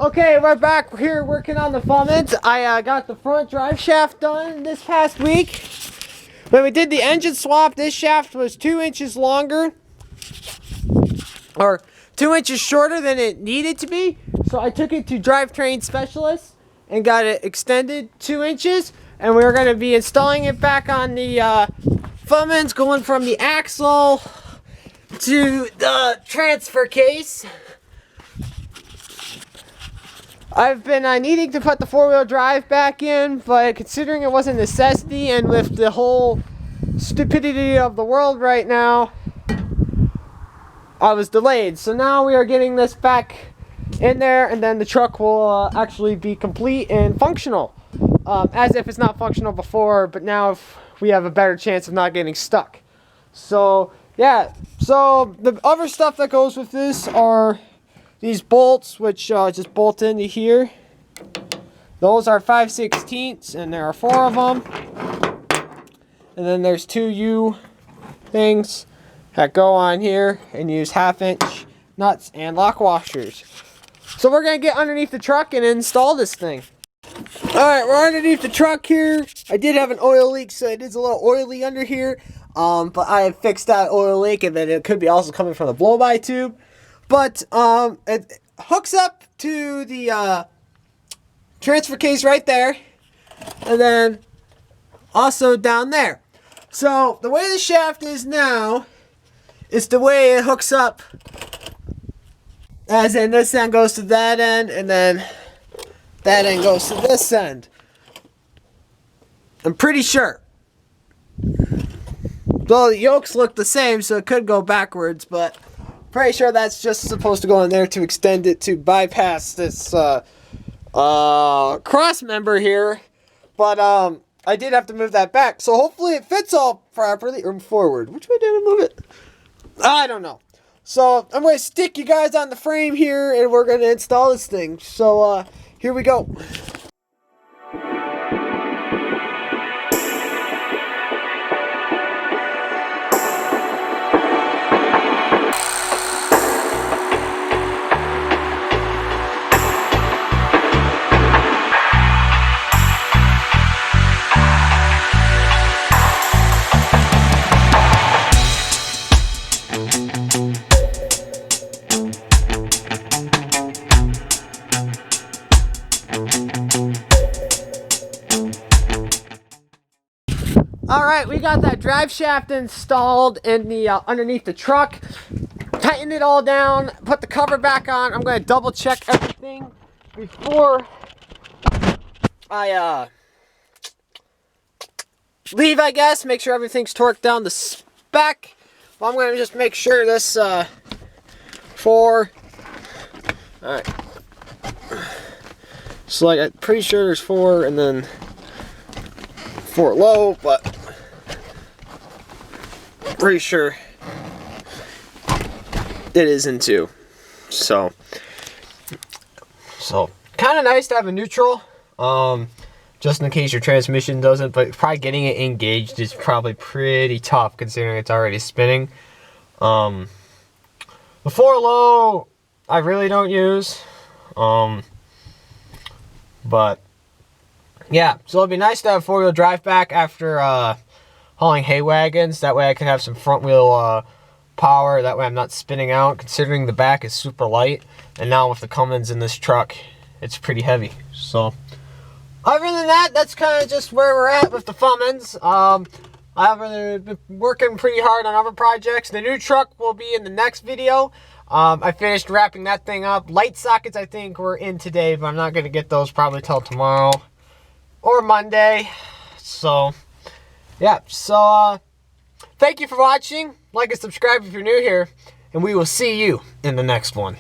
Okay, we're back here working on the Fummins. I got the front drive shaft done this past week. When we did the engine swap, this shaft was 2 inches longer, or 2 inches shorter than it needed to be. So I took it to drivetrain specialists and got it extended 2 inches. And we're going to be installing it back on the Fummins, going from the axle to the transfer case. I've been needing to put the four-wheel drive back in, but considering it was a necessity and with the whole stupidity of the world right now, I was delayed. So now we are getting this back in there, and then the truck will actually be complete and functional. As if it's not functional before, but now if we have a better chance of not getting stuck. So, yeah. So, the other stuff that goes with this are these bolts, which just bolt into here. Those are 5/16, and there are 4 of them. And then there's 2 U things that go on here and use 1/2-inch nuts and lock washers. So we're going to get underneath the truck and install this thing. Alright, we're underneath the truck here. I did have an oil leak, so it is a little oily under here. But I have fixed that oil leak, and then it could be also coming from the blow-by tube. But it hooks up to the transfer case right there, and then also down there. So the way the shaft is now is the way it hooks up, as in this end goes to that end, and then that end goes to this end. I'm pretty sure. Though the yokes look the same, so it could go backwards, but pretty sure that's just supposed to go in there to extend it to bypass this cross member here. But I did have to move that back, so hopefully it fits all properly. Or forward. Which way did I move it? I don't know. So I'm going to stick you guys on the frame here, and we're going to install this thing. So here we go. Alright, we got that drive shaft installed in the underneath the truck. Tightened it all down, put the cover back on. I'm going to double check everything before I leave, I guess. Make sure everything's torqued down to spec. Well, I'm going to just make sure this 4. Alright. So like, I'm pretty sure there's 4 and then 4 low, but pretty sure it is in 2. So kind of nice to have a neutral, just in case your transmission doesn't, but probably getting it engaged is probably pretty tough considering it's already spinning. The 4 low I really don't use, but yeah, so it'd be nice to have 4-wheel drive back after hauling hay wagons. That way I can have some front wheel power. That way I'm not spinning out, considering the back is super light. And now with the Cummins in this truck, it's pretty heavy. So other than that, that's kind of just where we're at with the Fummins. I've been working pretty hard on other projects. The new truck will be in the next video. I finished wrapping that thing up. Light sockets I think were in today, but I'm not going to get those probably till tomorrow or Monday. So yeah, so thank you for watching. Like and subscribe if you're new here, and we will see you in the next one.